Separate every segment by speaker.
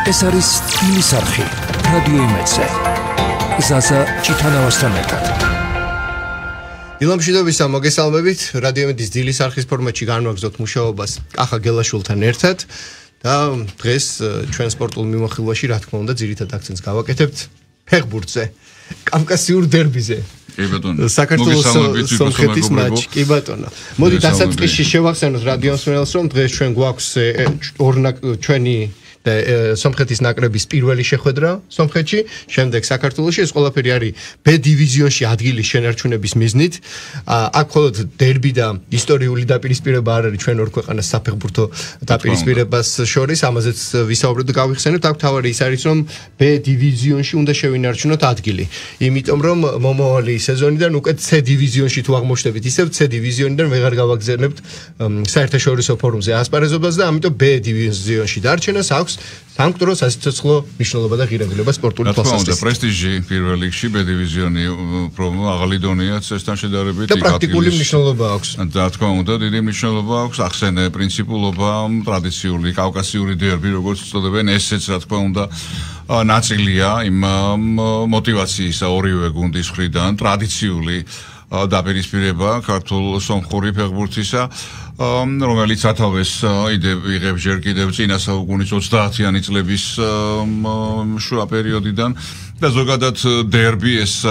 Speaker 1: ეს არის სტილის არხი რადიო იმედზე. ზაზა ჭიტანავასთან ერთად.
Speaker 2: დილამშვიდობისა მოგესალმებით. რადიო იმედის დილის არხის ფორმატში განვაგრძობთ მუშაობას კახა გელაშვილთან ერთად და დღეს ჩვენ სპორტულ მიმოხილვაში რა თქმა უნდა ძირითად აქცენტს გავაკეთებთ ფეხბურთზე, კავკასიურ დერბიზე.
Speaker 3: კი ბატონო.
Speaker 2: საქართველოს სომხეთის მატჩი. კი ბატონო. მოდი დასაწყისში შევახსენოთ რადიო მსმენელს, რომ დღეს ჩვენ გვაქვს ჩვენი სომხეთის ნაკრების პირველი შეხვედრა სომხეთში, შემდეგ საქართველოში. ეს ყველაფერი არის B დივიზიონში ადგილის შენარჩუნების მიზნით. აქ მხოლოდ დერბი და ისტორიული დაპირისპირება არ არის ჩვენ ორ ქვეყანას საფეხბურთო დაპირისპირებას შორის, ამაზეც ვისაუბროთ და გავიხსენებთ. აქ თავარი ის არის, რომ B დივიზიონში უნდა შევინარჩუნოთ ადგილი. იმიტომ რომ მომავალი სეზონიდან უკვე C დივიზიონში თუ აღმოჩნდებით, ისევ C დივიზიონიდან ვეღარ გავაგზავნებთ საერთაშორისო ფორუმზე ასპარეზობას და ამიტომ B დივიზიონში დარჩენას აქვს სამკვდრო სასიცოცხლო მნიშვნელობა და ღირებულება სპორტული თვალსაზრისით.
Speaker 3: და პრესტიჟი პირველ რიგში B დივიზიონი უფრო აღალი დონეა წესთან შედარებით.
Speaker 2: და პრაქტიკული მნიშვნელობა აქვს.
Speaker 3: და თქმა უნდა, დიდი მნიშვნელობა აქვს. ახსენე პრინციპულობა, ტრადიციული კავკასიური დერბი, როგორც წოდებენ, ესეც რა თქმა უნდა ნაწილია იმ мотиваციისა ორივე გუნდის მხრიდან, ტრადიციული დაპირისპირება ქართულ სომხური ფეხბურთისა, რომელიც სათავეს იღებს ჯერ კიდევ წინა საუკუნის 30-იანი წლების შუა პერიოდიდან და ზოგადად დერბი ეს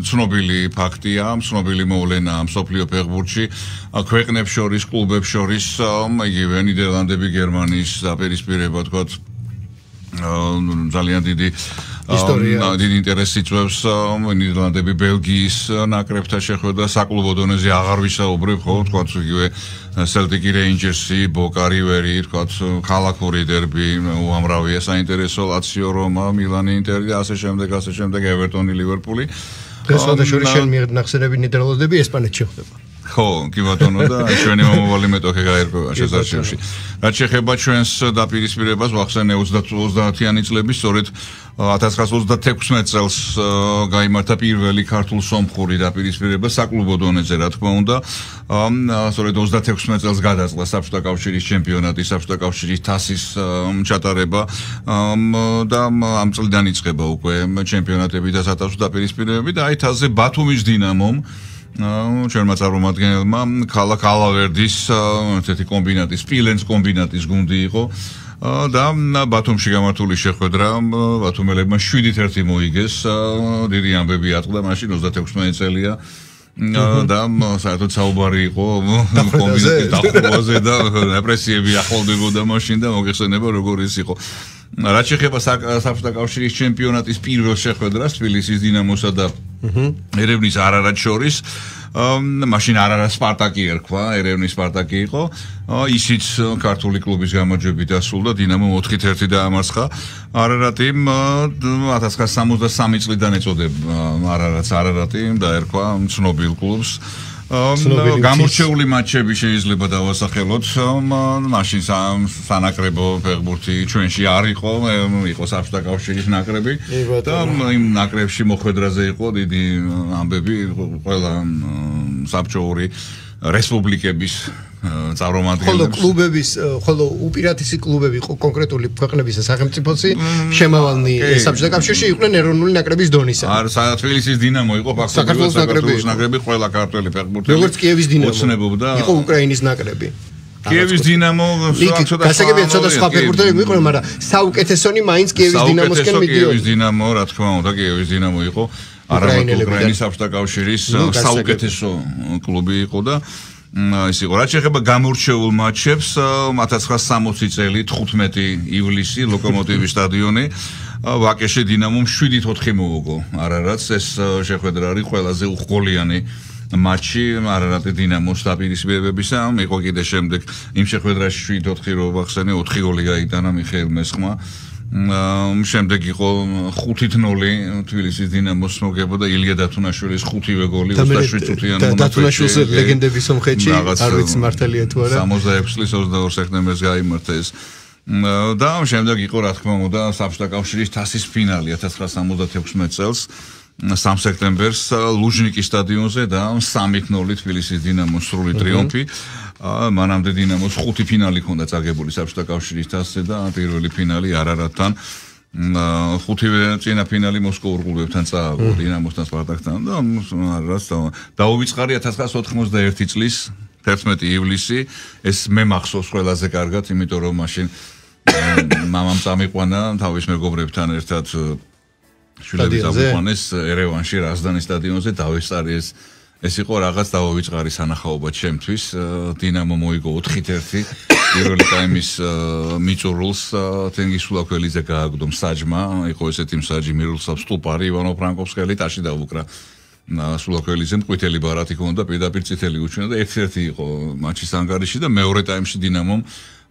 Speaker 3: ცნობილი ფაქტია, ცნობილი მოვლენაა მსოფლიო ფეხბურთში, ქვეყნებს შორის, კლუბებს შორის, იგივე ნიდერლანდები, გერმანიის დაპირისპირება თქვათ ძალიან დიდი დიდი ინტერესი იწვევს ნიდერლანდები ბელგიის ნაკრებთან შეხვედრა საკლუბო დონეზე აღარ ვისაუბრებ ხო თქვა იგივე სელტიკი რეინჯერსი ბოკა რივერი თქვა ქალაქური დერბი უამრავია საინტერესო ლაციო რომა მილანი ინტერი და ასე შემდეგ ევერტონი ლივერპული
Speaker 2: დღეს შორის შენ მიერ ნახსენები ნიდერლანდები ესპანეთში ხდება
Speaker 3: ხო, კი ბატონო და ჩვენი მომავალი მეტოქე გაერკვევა შესაძლოა. რაც შეეხება ჩვენს დაპირისპირებას, ვახსენე 30-იანი წლების, სწორედ 1936 წელს გაიმართა პირველი ქართულ-სომხური დაპირისპირება საკლუბო დონეზე, რა თქმა უნდა. სწორედ 36 წელს გადაწყდა საბჭოთა კავშირის ჩემპიონატი, საბჭოთა კავშირის თასის ჩატარება და ამ წლიდან იწყება უკვე ჩემპიონატები და სათავსო დაპირისპირებები და აი თასზე ბათუმის დინამომ ჩვენმა წარმომადგენელმა ქალაქ ალავერდის ერთი კომბინატის, სპილენს კომბინატის გუნდი იყო და ბათუმში გამართული შეხვედრა ბათუმელებმა 7-1 მოიგეს, დიდი ამბები ატყდა, მაშინ 36 წელია და საერთოდ საუბარი იყო კომბინატის დახურვაზე და რეპრესიები ახლოვდებოდა მაშინ და მოგეხსენება როგორ ის იყო. რაც შეეხება საბჭოთა კავშირის ჩემპიონატის პირველ შეხვედრას თბილისის დინამოსა და ერევნის არარატს შორის, მაშინ არარა სპარტაკი ერქვა, ერევნის სპარტაკი იყო, ისიც ქართული კლუბის გამარჯვებით დასრულდა, დინამო 4-1 დაამარცხა არარატი 1963 წლიდან ეწოდება არარატს არარატი და ერქვა ცნობილ კლუბს. გამორჩეული მატჩები შეიძლება დავასახელოთ, მაშინ სანაკრებო ფეხბურთი ჩვენში არ იყო, იყო საბჭოთა კავშირის ნაკრები და იმ ნაკრებში მოხვედრაზე იყო დიდი ამბები ყველა საბჭოური რესპუბლიკების წარმომადგენლებს.
Speaker 2: ხოლო უპირატესი კლუბები იყო კონკრეტული ქვეყნების და სახელმწიფოსი შემავალნი საბჭოთა კავშირში იყვნენ ეროვნული ნაკრების დონისა.
Speaker 3: თბილისის დინამო იყო საქართველოს ნაკრები, ყველა ქართველი ფეხბურთელი.
Speaker 2: როგორც კიევის დინამო
Speaker 3: ოცნებობდა.
Speaker 2: იყო უკრაინის ნაკრები.
Speaker 3: კიევის დინამო
Speaker 2: გასაგებია ცოტა სხვა ფეხბურთელები მიყვნენ, მაგრამ საუკეთესონი მაინც კიევის დინამოსკენ მიდიოდა.
Speaker 3: კიევის დინამო, რა თქმა უნდა, კიევის დინამო იყო არამედ უკრაინის საბჭოთა კავშირის საუკეთესო კლუბი იყო და ის იყო. რაც შეეხება გამორჩეულ მატჩებს, 1960 წელი 15 ივლისი ლოკომოტივის სტადიონი ვაკეში დინამომ 7-4 მოუგო არარატს. ეს შეხვედრა არის ყველაზე უხგოლიანი მატჩი არარატი დინამოს დაპირისპირებებისა. იყო კიდე შემდეგ იმ შეხვედრაში 7-4 რო ვახსენე 4 გოლი გაიტანა მიხეილ მესხმა. შემდეგ იყო 5-0 თბილისის დინამოს მოგება და ილია დათუნაშვილის 5-ვე გოლი 27 წუთიანი მონაწილეობით. დათუნაშვილის
Speaker 2: ლეგენდები სომხეთში, არ ვიცი მართალია თუ არა.
Speaker 3: 66 წლის 22 სექტემბერს გაიმართა ეს. და შემდეგ იყო რა თქმა უნდა საბჭოთა კავშირის თასის ფინალი 1976 წელს. 3 სექტემბერს ლუჟნიკის სტადიონზე და 3-0 თბილისის დინამოს სრული ტრიუმფი. მანამდე დინამოს 5 ფინალი ჰქონდა წაგებული საბჭოთა კავშირის თასზე და პირველი ფინალი არარატთან. 5-ვე წინა ფინალი მოსკოვურ კლუბებთან წააგო დინამოსთან სპარტაკთან და არას დაუვიწყარი 1991 წლის 11 ივლისი ეს მე მახსოვს ყველაზე კარგად იმიტომ რომ მაშინ მამამ წამიყვანა თავის მეგობრებთან ერთად შვილები წამიყვანეს ერევანში რაზდანის სტადიონზე დავესწარი ეს იყო რაღაც დაუვიწყარი სანახაობა ჩემთვის დინამო მოიგო 4-1 პირველი ტაიმის მიწურულს თენგის სულაქველიძე გააგდო მსაჯმა იყო ესეთი მსაჯი მირულსაბ სტუპარი ივანო ფრანკოვსკელი ტაში დაუკრა სულაქველიძემ ყვითელი ბარათი ჰქონდა პირდაპირ წითელი უჩვენა და ერთ-ერთი იყო მატჩის ანგარიში და მეორე ტაიმში დინამომ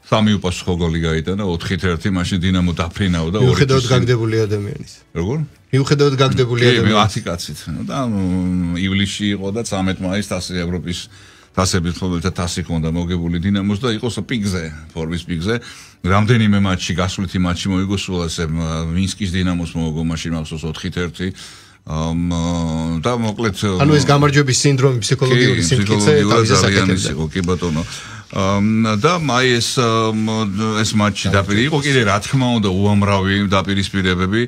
Speaker 3: 3 უპასუხო გოლი გაიტანა 4-1 მაშინ დინამო დაფრინავდა
Speaker 2: მიუხედავად გაგდებული ადამიანის
Speaker 3: როგორ
Speaker 2: მიუხედავად გაგდებული ადამიანის
Speaker 3: 10 კაცით და ივლისში იყო და 13 მაისს თასი ევროპის თასების ხმელთა თასი ჰქონდა მოგებული დინამოს და იყო პიკზე ფორმის პიკზე რამდენიმე მატჩი გასვლითი მატჩი მოიგო სულ ესე მინსკის დინამოს მოიგო მაშინ მახსოვს 4-1 და მოკლედ
Speaker 2: ანუ ეს გამარჯვების სინდრომი ფსიქოლოგიური სიმტკიცე თავისას აკეთებდა
Speaker 3: იყო კი ბატონო და აი ეს მატჩი დაპირი იყო კიდე რა თქმა უნდა უამრავი დაპირისპირებები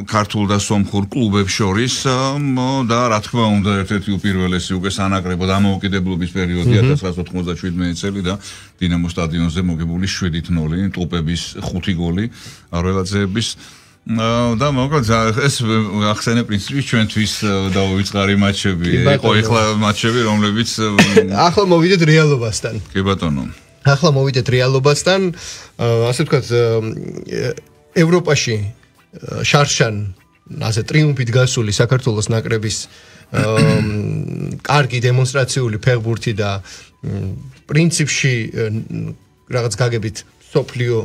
Speaker 3: ქართულ და სომხურ კლუბებს შორის და რა თქმა უნდა ერთ-ერთი უპირველესი უკვე სანაკრებო დამოუკიდებლობის პერიოდი 1997 წელი და დინამოს სტადიონზე მოგებული 7-0 ტუპების 5 გოლი არველაძეების და მოკლედ ეს ახსენე პრინციპი ჩვენთვის დაუვიწყარი მატჩები იყო ეხლა მატჩები რომლებიც
Speaker 2: ახლა მოვიდეთ რეალობასთან
Speaker 3: კი ბატონო
Speaker 2: ახლა მოვიდეთ რეალობასთან ასე ვთქვათ ევროპაში შარშან ასე ტრიუმფით გასული საქართველოს ნაკრების კარგი დემონსტრაციული ფეხბურთი და პრინციპში რაღაც გაგებით სოფლიო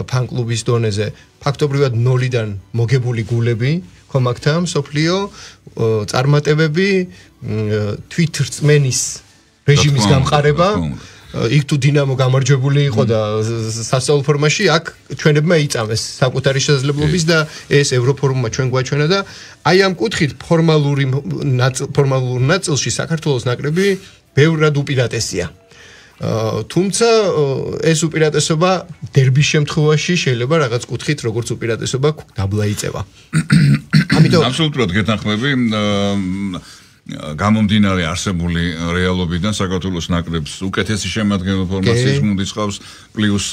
Speaker 2: ფან-კლუბის დონეზე ფაქტობრივად 0-დან მოგებული გულები ხომაქთა სოფლიო წარმატებები თვითრწმენის რეჟიმის გამყარება იქ თუ დინამო გამარჯვებული იყო და სასწავლო ფორმაში აქ ჩვენებმა იწამეს საკუთარი შესაძლებლობის და ეს ევროფორუმმა ჩვენ გვაჩვენა და აი ამ კუთხით ფორმალურ ნაწილში საქართველოს ნაკრები ბევრად უპირატესია თუმცა ეს უპირატესობა დერბის შემთხვევაში შეიძლება რაღაც კუთხით როგორც უპირატესობა დაბლა იწევა. ამიტომ
Speaker 3: აბსოლუტურად გეთანხმები გამომდინარე არსებული რეალობიდან საქართველოს ნაკრებს უკეთესი შემადგენლობა ფორმაციის გუნდის ყავს პლუს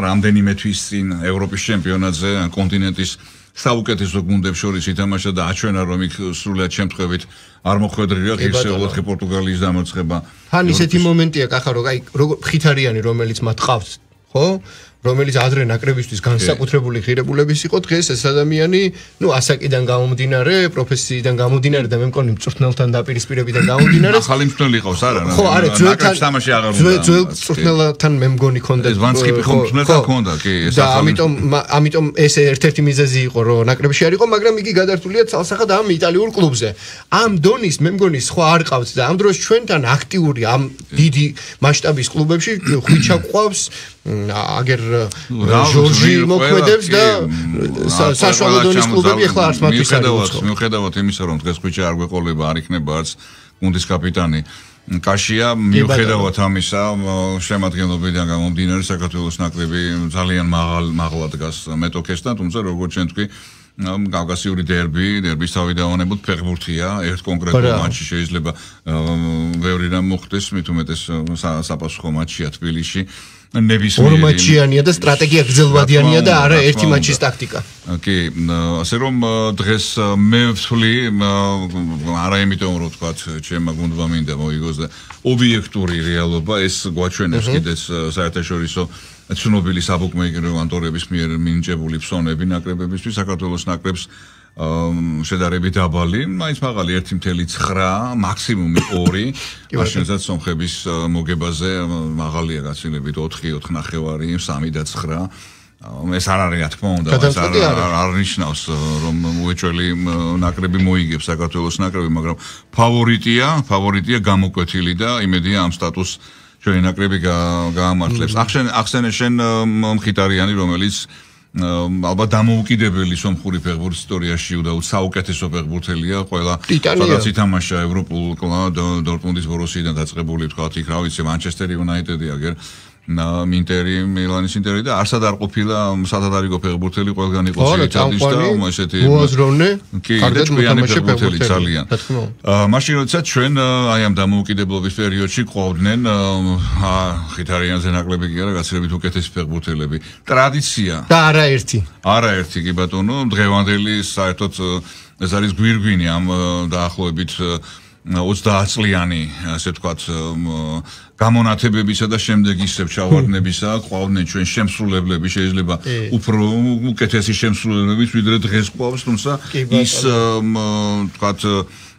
Speaker 3: რამდენიმე თვის წინ ევროპის ჩემპიონატზე კონტინენტის საუკეთესო გუნდებს შორის ითამაშა და აჩვენა რომ იქ სრულად შემთხვევით არ მოხვედრია ღირსეულად პორტუგალიის დამარცხება.
Speaker 2: თან ისეთი მომენტია კახარო, აი როგორ ხითარიანი რომელიც მათ ყავს, ხო? რომელიც ადრე ნაკრებისთვის განსაკუთრებული ღირებულების იყო დღეს ეს ადამიანი, ნუ ასაკიდან გამომდინარე, პროფესიიდან გამომდინარე და მე მგონი მწვრთნელთან დაპირისპირებიდან გამომდინარე.
Speaker 3: ახალი მწვრთნელი ყავს არა?
Speaker 2: ხო, არა,
Speaker 3: ნაკრებს თამაში აღარ უნდა.
Speaker 2: ძველ მწვრთნელთან მე მგონი ქონდა.
Speaker 3: ეს ვანსკიპი ხო მწვრთნელთან ქონდა, კი, ეს
Speaker 2: ახალი. და ამიტომ ეს ერთ-ერთი მიზეზი იყო, რომ ნაკრებში არ იყო, მაგრამ იგი გადართულია ცალსახად ამ იტალიურ კლუბზე. ამ დონის მე მგონი სხვა არ ყავს და ამ დროს ჩვენთან აქტიური ამ დიდი მასშტაბის კლუბებში ხვიჩა ყავს აგერ ჟორჟი მოქმედებს და საშუალო დონის კლუბები ახლა არც მათთვის არ იყო.
Speaker 3: მიუხედავად იმისა, რომ დღეს ხვიჩა არ გვეყოლება, არ იქნება არც გუნდის კაპიტანი კაშია, მიუხედავად ამისა, შემადგენლობიდან გამომდინარე საქართველოს ნაკრები ძალიან მაღლა დგას მეტოქესთან, თუმცა როგორც ჩვენ თქვი კავკასიური დერბის თავი დავანებოთ ფეხბურთია, ერთ კონკრეტულ მატჩში შეიძლება ბევრი რამ მოხდეს, მით უმეტეს საპასუხო მატჩია თბილისში.
Speaker 2: ნებისმიერი მატჩიანია და სტრატეგია გრძელვადიანია და არა ერთი მატჩის ტაქტიკა.
Speaker 3: კი, ასე რომ დღეს მე ვთვლი, არა იმიტომ რომ ვთქვათ, ჩემმა გუნდმა მინდა მოიგოს და ობიექტური რეალობა ეს გვაჩვენებს კიდეც საერთაშორისო ცნობილი საბუკმეიკერი კონტორების მიერ მინიჭებული ფსონები ნაკრებებისთვის საქართველოს ნაკრებს შედარებით დაბალი, მაინც მაღალი 1.9, მაქსიმუმი 2, მაშინაც სომხების მოგებაზე მაღალია გაცილებით 4.9, 3.9. ეს არ არის რა თქმა უნდა, ეს არ ნიშნავს რომ უეჭველი ნაკრები მოიგებს საქართველოს ნაკრები, მაგრამ ფავორიტია გამოკვეთილი და იმედია ამ სტატუსს ჩვენი ნაკრები გაამართლებს. ახსენე შენ მხიტარიანი, რომელიც ალბათ დამოუკიდებელი სომხური ფეხბურთის ისტორიაში უბრალოდ საუკეთესო ფეხბურთელია, ყველა სადაც ითამაშა ევროპულ კლუბ დორტმუნდის ბორუსიიდან დაწყებული თქვა იქ რა ვიცი მანჩესტერ იუნაიტედი აგერ ინტერი, მილანის ინტერი და არსად არ ყოფილა სათადარიგო ფეხბურთელი ყველგან იყო შეიცადის და ესეთი
Speaker 2: უაზროვნე
Speaker 3: კარგად ფეხბურთელი ძალიან. მაშინ როდესაც ჩვენ აი ამ დამოუკიდებლობის პერიოდში ყვავდნენ ხითარიანზე ნაკლები კი არა გაცილებით უკეთესი ფეხბურთელები. ტრადიცია
Speaker 2: და არაერთი
Speaker 3: კი ბატონო, დღევანდელი საერთოდ ეს არის გვირგვინი ამ დაახლოებით 30 წლიანი ასე ვთქვათ გამონათებებისა და შემდეგ ისევ ჩავარდნებისა ყვავდნენ ჩვენ შემსრულებლები შეიძლება უფრო უკეთესი შემსრულებლები ვიდრე დღეს ყვავს თუმცა ის ვთქვათ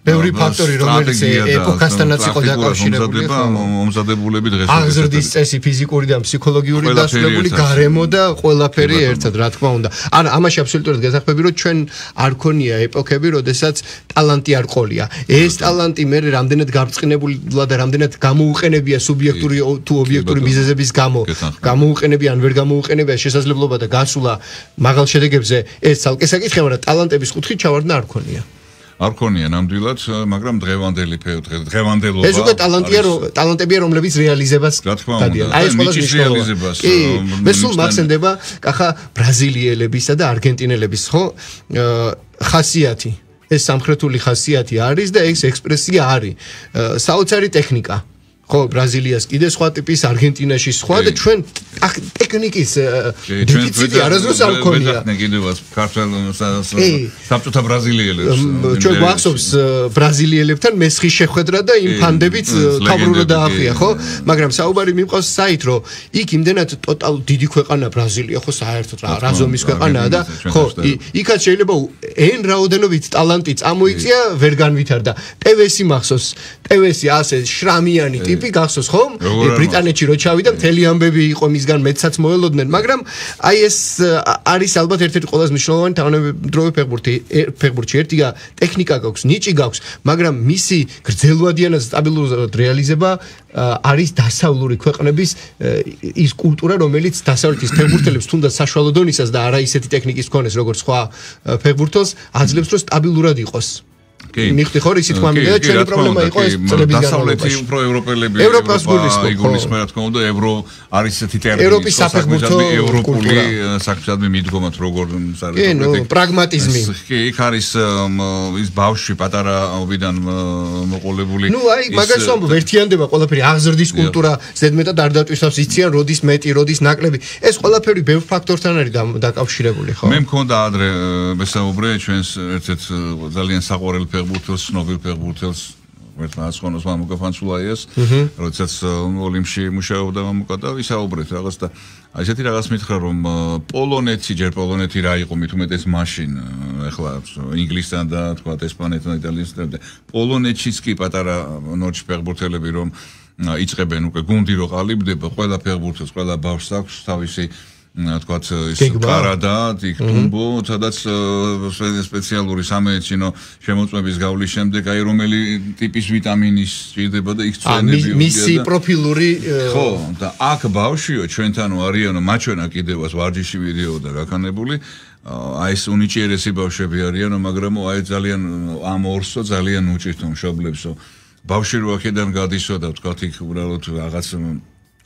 Speaker 2: ბევრი ფაქტორი რომელიც ეპოქასთანაც იყო დაკავშირებული
Speaker 3: მომზადებულები დღეს
Speaker 2: აღზრდის წესი ფიზიკური და ფსიქოლოგიური დასრულებული გარემო და ყველაფერი ერთად რა თქმა უნდა ან ამაში აბსოლუტურად გასახმები რომ ჩვენ არ ქონია ეპოქები როდესაც ტალანტი არ ყოლია ეს ტალანტი მე რამდენად გაბრწყინებულა და რამდენად გამოუყენებია სუბიექტური თუ ობიექტური მიზეზების გამო გამოუყენებია ან ვერ გამოუყენებია შესაძლებლობა და გასულა მაღალ შედეგებზე ეს ცალკე საკითხია მაგრამ ტალანტების კუთხით ჩავარდნა არ ქონია
Speaker 3: არ ქონია ნამდვილად, მაგრამ დღევანდელობა
Speaker 2: ეს უკვე ტალანტებია, რომლებიც რეალიზებას დადიან.
Speaker 3: აი ეს ყველას რეალიზებას.
Speaker 2: მე სულ მახსენდება, კახა ბრაზილიელებისა და არგენტინელების, ხო? ხასიათი. ეს სამხრეთული ხასიათი არის და ეს ექსპრესია არის. საოცარი ტექნიკა. ხო, ბრაზილიას კიდე სხვა ტიპის, არგენტინაში სხვა და ჩვენ ტექნიკის დეფიციტი არასდროს არ ქონია.
Speaker 3: საბჭოთა ბრაზილიელებს.
Speaker 2: ჩვენ გვახსოვს ბრაზილიელებთან მესხის შეხვედრა და იმ ფანდებით თავბრურად დაახია, ხო? მაგრამ საუბარი მიყვავს საით, რომ იქ იმდენად ტოტალ დიდი ქვეყანა ბრაზილია, ხო, საერთოდ რა ზომის ქვეყანაა და ხო, იქაც შეიძლება εν რაოდენობით ტალანტი წამოიწია, ვერ განვითარდა. ტევესი მახსოვს, ტევესი ასე შრამიანი ტიპი გახსოვს ხო? ბრიტანეთში რო ჩავიდა, მთელი ამბები იყო მისგან მეცაც მოელოდნენ, მაგრამ აი ეს არის ალბათ ერთ-ერთი ყველაზე მნიშვნელოვანი თანამედროვე ფეხბურთში. ერთია ტექნიკა გაქვს, ნიჭი გაქვს, მაგრამ მისი გრძელვადიანად სტაბილურად რეალიზება არის დასავლური ქვეყნების ის კულტურა, რომელიც დასავლეთის ფეხბურთელებს თუნდაც საშუალო დონისას და არა ისეთი ტექნიკის მქონეს, როგორც სხვა ფეხბურთელს, აძლევს რომ სტაბილურად იყოს. მიხდი ხო ისი თქვა მიგე ჩვენი პრობლემა იყო ეს წლების განმავლობაში.
Speaker 3: დასავლეთი უფრო ევროპელები
Speaker 2: ევროპას გულისხმობ.
Speaker 3: იგულისხმება რა თქმა უნდა ევრო არის ესეთი ტერმინი.
Speaker 2: ევროპის საფეხბურთო
Speaker 3: ევროპული საქმისადმი მიდგომათ როგორ არის.
Speaker 2: კი, ნუ პრაგმატიზმი.
Speaker 3: კი, იქ არის ის ბავშვი პატარაობიდან მოყოლებული.
Speaker 2: ნუ აი მაგას ვამბობ ერთიანდება ყველაფერი აღზრდის კულტურა ზედმეტად არ დატვირთავს იციან როდის მეტი, როდის ნაკლები. ეს ყველაფერი ბევრ ფაქტორთან არის დაკავშირებული, ხო?
Speaker 3: მე მქონდა ადრე მესაუბრე ჩვენს ერთ-ერთ ძალიან საყვარელ ფეხბურთელს, ცნობილ ფეხბურთელს, ერთმანეთს ხონოს მამუკა ფანცულაიას, როდესაც ოლიმპში მუშაობდა მამუკა და ვისაუბრეთ რაღაც და აი ესეთი რაღაც მითხრა რომ პოლონეთი, ჯერ პოლონეთი რა იყო მით უმეტეს მაშინ, ეხლა ინგლისთან და თქვა ესპანეთთან, იტალიასთან და პოლონეთშიც კი პატარა ნოჩ ფეხბურთელები რომ იწყებენ უკვე გუნდი რო ყალიბდება, ყველა ფეხბურთელს, ყველა ბავშვს აქვს თავისი თქვათ ის კარადა, იქ ტუმბო, სადაც სპეციალური სამედიცინო შემოწმების გავლის შემდეგ აი რომელი ტიპის ვიტამინის სჭირდება და იქ წვენები
Speaker 2: მისი პროფილური
Speaker 3: ხო და აქ ბავშვიო ჩვენთანო არიანო მაჩვენა კიდევაც ვარჯიში ვიდეოდა გაქანებული აი ეს უნიჭიერესი ბავშვები არიანო მაგრამ აი ძალიან ამ ორსო ძალიან უჭირთ მშობლებსო ბავშვი რო აქედან გადისო და თქვათ იქ უბრალოდ რაღაც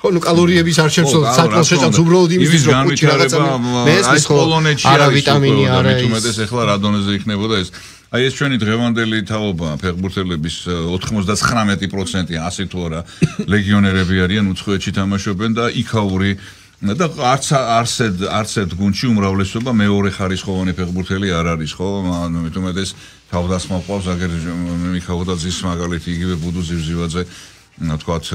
Speaker 2: ხო, ნუ კალორიების არ შეცვალ, საჭმელს შეჭამს უბრალოდ იმისთვის რომ კუჭი რაღაცა მესმის
Speaker 3: პოლონეთში
Speaker 2: არა ვიტამინი, არა ის.
Speaker 3: უმეტეს ეხლა რა დონეზე იქნებოდა ეს. აი ეს ჩვენი დღევანდელი თაობა ფეხბურთელების 99% ასე თუ არა ლეგიონერები არიან უცხოეთში თამაშობენ და იქაური და არც ერთ გუნდში უმრავლესობა მეორე ხარისხოვანი ფეხბურთელი არ არის, ხო? მე თუმეტეს თავდასხმა ყავს აგერ მიხაუდაძის მაგალითი იგივე ბუდუ ზივზივაძე თქვათ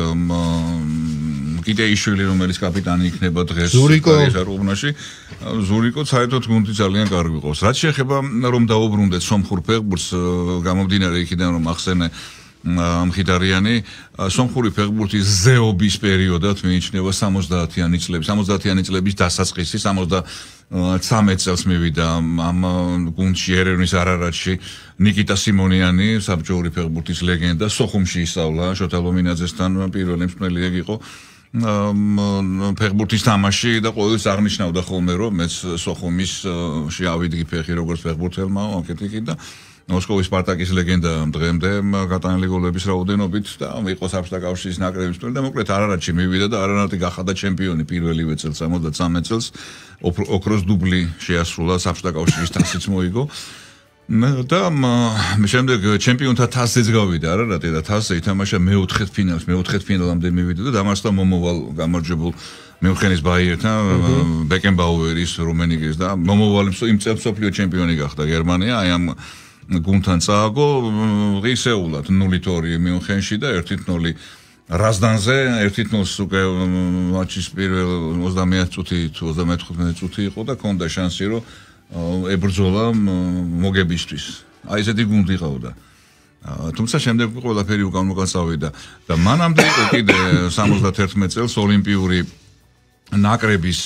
Speaker 3: კიდე იშვილი რომელიც კაპიტანი იქნება დღეს ზურიკოში ზურიკო საერთოდ გუნდი ძალიან კარგი ყავს რაც შეეხება რომ დაუბრუნდეთ სომხურ ფეხბურთს გამომდინარე იქიდან რომ ახსენე მხიდარიანი სომხური ფეხბურთის ზეობის პერიოდად მიიჩნევა 70-იანი წლები 70-იანი წლების დასაწყისი 73 წელს მივიდა ამ გუნდში ერევნის არარატში ნიკიტა სიმონიანი საბჭოური ფეხბურთის ლეგენდა სოხუმში ისწავლა შოთა ლომინაძესთან პირველი მსმენელი იყო ფეხბურთის თამაში და ყოველთვის აღნიშნავდა ხოლმე რომ მეც სოხუმისში ავიდგი ფეხი როგორც ფეხბურთელმა აკეთიკი და მოსკოვის სპარტაკის ლეგენდა დღემდე გატანილი გოლების რაოდენობით და იყო საბჭოთა კავშირის ნაკრების წევრი და მოკლედ არარატში მივიდა და არარატი გახადა ჩემპიონი პირველივე წელს 73 წელს ოქროს დუბლი შეასრულა საბჭოთა კავშირის თასიც მოიგო და შემდეგ ჩემპიონთა თასზეც გავიდა არარატი და თასზე ითამაშა მეოთხედ ფინალამდე მივიდა და დამარცხდა მომავალ გამარჯვებულ მიუნხენის ბაიერთან ბეკენბაუერის რუმენიკის და მომავალი იმ წელს მსოფლიო ჩემპიონი გახდა გერმანია აი ამ გუნდთან წააგო ღირსეულად 0-2 მიუნხენში და 1-0 რაზდანზე 1-0-ს უკვე მატჩის პირველ 30 წუთი თუ 35 წუთი იყო და ქონდა შანსი რომ ებრძოლა მოგებისთვის. აი ესეთი გუნდი ყავდა. თუმცა შემდეგ ყველაფერი უკან მოგაწავიდა და მანამდე იყო კიდე 71 წელს ოლიმპიური ნაკრების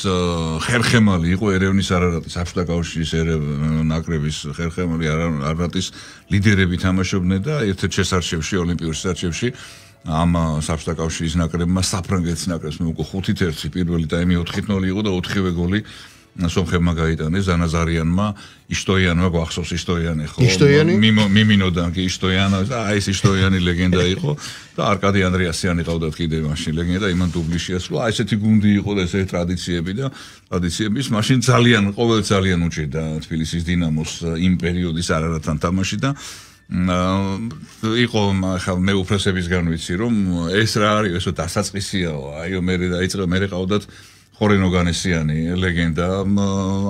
Speaker 3: ხერხემალი იყო ერევნის არარატის საბჭოთა კავშირის ნაკრების ხერხემალი არარატის ლიდერები თამაშობდნენ და ერთ-ერთ შესარჩევში ოლიმპიურ შესარჩევში ამ საბჭოთა კავშირის ნაკრებმა საფრანგეთის ნაკრებს მოუგო 5-1 პირველი ტაიმი 4-0 იყო და 4-ვე გოლი სომხებმა გაიტანეს ზანაზარიანმა იშტოიანმა გვახსოვს იშტოიანი ხო მიმინოდან კი იშტოიანა აი ეს იშტოიანი ლეგენდა იყო და არკადი ანდრეასიანი ყავდათ კიდე მაშინ ლეგენდა იმან დუბლი შეასრულა აი ესეთი გუნდი იყო და ესეთი ტრადიციების მაშინ ძალიან უჭირდა თბილისის დინამოს იმ პერიოდის არარატთან თამაში და იყო ხა მე უფროსებისგან ვიცი რომ ეს რა არის ესო დასაწყისიაო აი მე დაიწყე მე ყავდათ ხორენ ოგანესიანი ლეგენდა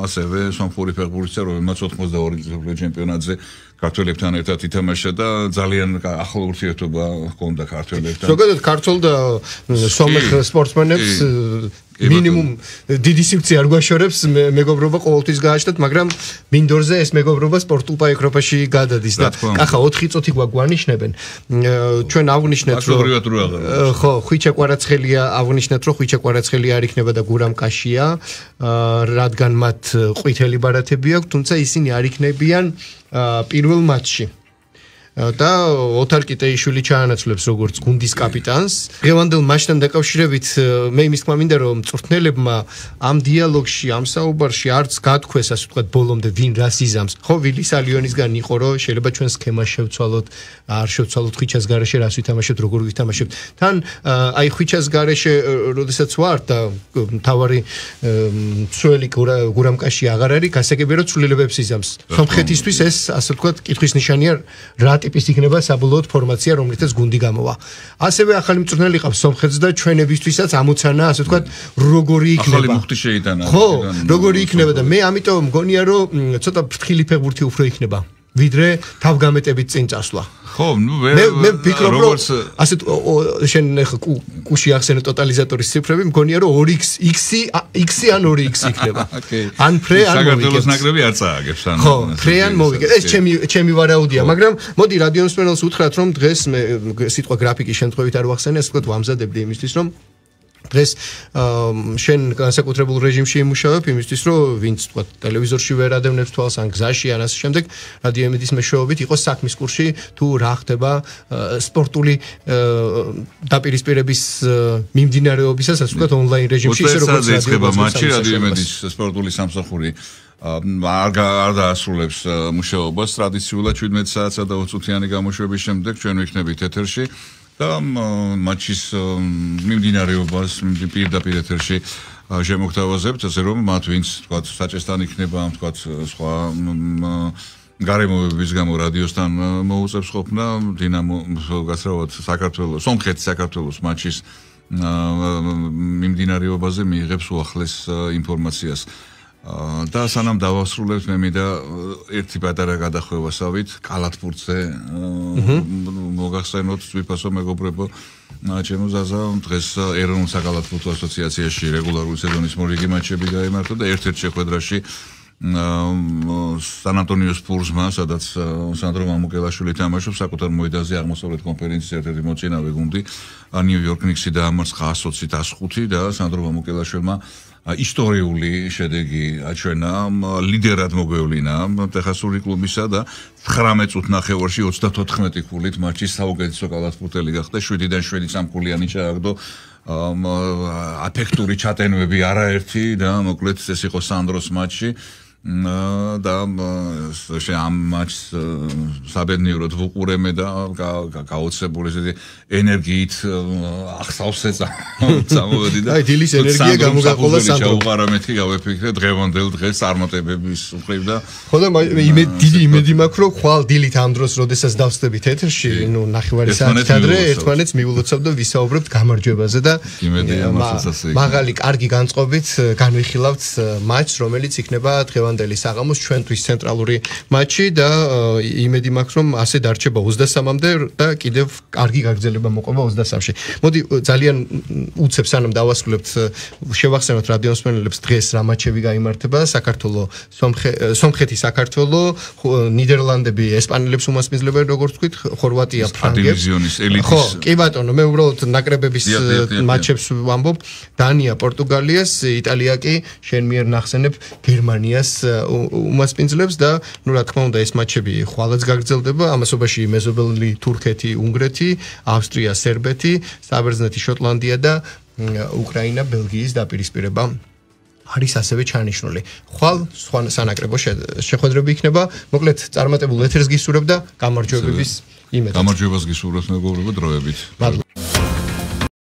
Speaker 3: ასევე სომხური ფეხბურთის რომელმაც 82 წლის ჩემპიონატზე ქართველებთან ერთად ითამაშა და ძალიან ახლო ურთიერთობა ჰქონდა ქართველებთან.
Speaker 2: ზოგადად ქართულ და სომეხ სპორტსმენებს მინიმუმ დიდი სივრცე არ გვაშორებს მეგობრობა ყოველთვის გააჩნდათ, მაგრამ მინდორზე ეს მეგობრობა სპორტულ პაექრობაში გადადის და ახლა 4 წუთი გვანიშნებენ. ჩვენ აღვნიშნეთ რომ ხო, ხვიჩა კვარაცხელია აღვნიშნეთ რომ ხვიჩა კვარაცხელი არ იქნება და გურამ კაშია, რადგან მათ ყვითელი ბარათები აქვს, თუმცა ისინი არ იქნებიან პირველ მატჩში. და ოთარ კიტეიშვილი ჩაანაცვლებს როგორც გუნდის კაპიტანს. დღევანდელ მატჩთან დაკავშირებით მე იმის თქმა მინდა რომ მწვრთნელებმა ამ დიალოგში, ამ საუბარში არც გათქვეს, ასე ვთქვათ, ბოლომდე ვინ რას იზამს. ხო, ვილის ალიონისგან იყო რომ შეიძლება ჩვენ სქემა შევცვალოთ, არ შევცვალოთ ხვიჩას გარეშე რას ვითამაშებთ, როგორ ვითამაშებთ. თან აი ხვიჩას გარეშე, როდესაც ვარ და მთავარი მცველი გურამკაში აღარ არის, გასაგებია რომ ცვლილებებს იზამს. სომხეთისთვის ეს ასე ვთქვათ, კითხვის ნიშანია რა ტიპის იქნება საბოლოოდ ფორმაცია, რომლითაც გუნდი გამოვა. ასევე ახალი მწვრთნელი ყავს სომხეთს და ჩვენებისთვისაც ამოცანა, ასე ვთქვათ, როგორი იქნება.
Speaker 3: ახალი მუხტი შეიტანა.
Speaker 2: ხო, როგორი იქნება და მე ამიტომ მგონია, რომ ცოტა ფრთხილი ფეხბურთი უფრო იქნება, ვიდრე თავგამეტებით წინ წასვლა.
Speaker 3: ხო,
Speaker 2: მე ვფიქრობ, რომ ასე შენ კუში ახსენე ტოტალიზატორის ციფრები, მგონია, რომ 2x ან 2x იქნება. ან ფრე ან მოვიგებ.
Speaker 3: საქართველოს ნაკრები არ წააგებს ან.
Speaker 2: ხო, ფრე ან მოვიგებ. ეს ჩემი ვარაუდია, მაგრამ მოდი რადიოს მწერალს უთხრათ, რომ დღეს მე სიტყვა გრაფიკის შემთხვევით არ ვახსენე, ასე ვთქვათ, ვამზადებდი იმისთვის, რომ დღეს შენ განსაკუთრებულ რეჟიმში იმუშავებ იმისთვის რომ ვინც თქვა ტელევიზორში ვერ ადევნებს თვალს ან გზაში ან ასე შემდეგ რადიო ემედის მეშვეობით იყოს საქმის კურსში თუ რა ხდება სპორტული დაპირისპირების მიმდინარეობისას ასე ვთქვათ ონლაინ რეჟიმში
Speaker 3: ისე როგორც ხდება მატჩი რადიო ემედის სპორტული სამსახური არ დაასრულებს მუშაობას ტრადიციულად 17 საათსა და 20 წუთიანი გამოშვების შემდეგ ჩვენ ვიქნებით ეთერში და მატჩის მიმდინარეობას პირდაპირ ეთერში შემოგთავაზებთ, ასე რომ მათ ვინც თქვათ საჭესთან იქნება, თქვათ სხვა გარემოებების გამო რადიოსთან მოუწევს ყოფნა, დინამო გასრავად საქართველოს, სომხეთ-საქართველოს მატჩის მიმდინარეობაზე მიიღებს უახლეს ინფორმაციას. და სანამ დავასრულებთ მე მინდა ერთი პატარა გადახვევასავით კალათბურთზე მოგახსენოთ ვიფასო მეგობრებო ჩემო ზაზა დღეს ეროვნულ საკალათბურთო ასოციაციაში რეგულარული სეზონის მორიგი მატჩები გაიმართა და ერთ-ერთ შეხვედრაში სან ანტონიოს სპურსმა სადაც სანდრო მამუკელაშვილი თამაშობს საკუთარ მოედანზე აღმოსავლეთ კონფერენციის ერთ-ერთი მოწინავე გუნდი ნიუ-იორკ ნიქსი დაამარცხა 120-5 და სანდრო მამუკელაშვილმა ისტორიული შედეგი აჩვენა ლიდერად მოგვევლინა ტეხასური კლუბისა და 19 წუთ ნახევარში 34 ქულით მატჩის საუკეთესო კალათბურთელი გახდა 7-დან 7 სამქულიანი ჩააგდო აფექტური ჩატენვები არაერთი და მოკლედ ეს იყო სანდროს მატჩი და ამ მატჩს საბედნიეროდ ვუყურებთ და გაოცებული ესეთი ენერგიით ახსავს წამოვედი და
Speaker 2: აი დილის ენერგია გამოგაყოლა სანდრო
Speaker 3: ჩაუყარა მეთქი გავეფიქრე დღევანდელ დღეს წარმატებების უხრივ და
Speaker 2: ხო და დიდი იმედი მაქვს რომ ხვალ დილით ამ დროს როდესაც დავსდებით ეთერში ნუ ნახევარი საათით ადრე ერთმანეთს მივულოცავ და ვისაუბრებთ გამარჯვებაზე და მაღალი კარგი განწყობით განვიხილავთ მატჩს რომელიც იქნება დღევანდელი საღამოს ჩვენთვის ცენტრალური მატჩი და იმედი მაქვს რომ ასე დარჩება 23-მდე და კიდევ კარგი გაგრძელება მოყვება 23-ში. მოდი ძალიან უცებ სანამ დავასრულებთ შევახსენოთ რადიოსმენელებს დღეს რა მატჩები გაიმართება საქართველოს სომხეთი საქართველოს ნიდერლანდები ესპანელებს უმასპინძლებენ როგორც თქვით ხორვატია ფრანგებს ხო კი ბატონო მე უბრალოდ ნაკრებების მატჩებს ვამბობ დანია პორტუგალიას იტალია კი შენ მიერ ნახსენებ გერმანიას უმასპინძლებს და ნუ რა თქმა უნდა ეს მატჩები ხვალაც გაგრძელდება ამასობაში მეზობელი თურქეთი, უნგრეთი, ავსტრია, სერბეთი, საბერძნეთი, შოტლანდია და უკრაინა, ბელგიის დაპირისპირება არის ასევე ჩანიშნული. ხვალ სხვა სანაკრებო შეხვედრები იქნება. მოკლედ წარმატებულ ეთერს გისურვებ და გამარჯვებების იმედით.
Speaker 3: გამარჯვებას გისურვებთ მეგობრებო დროებით.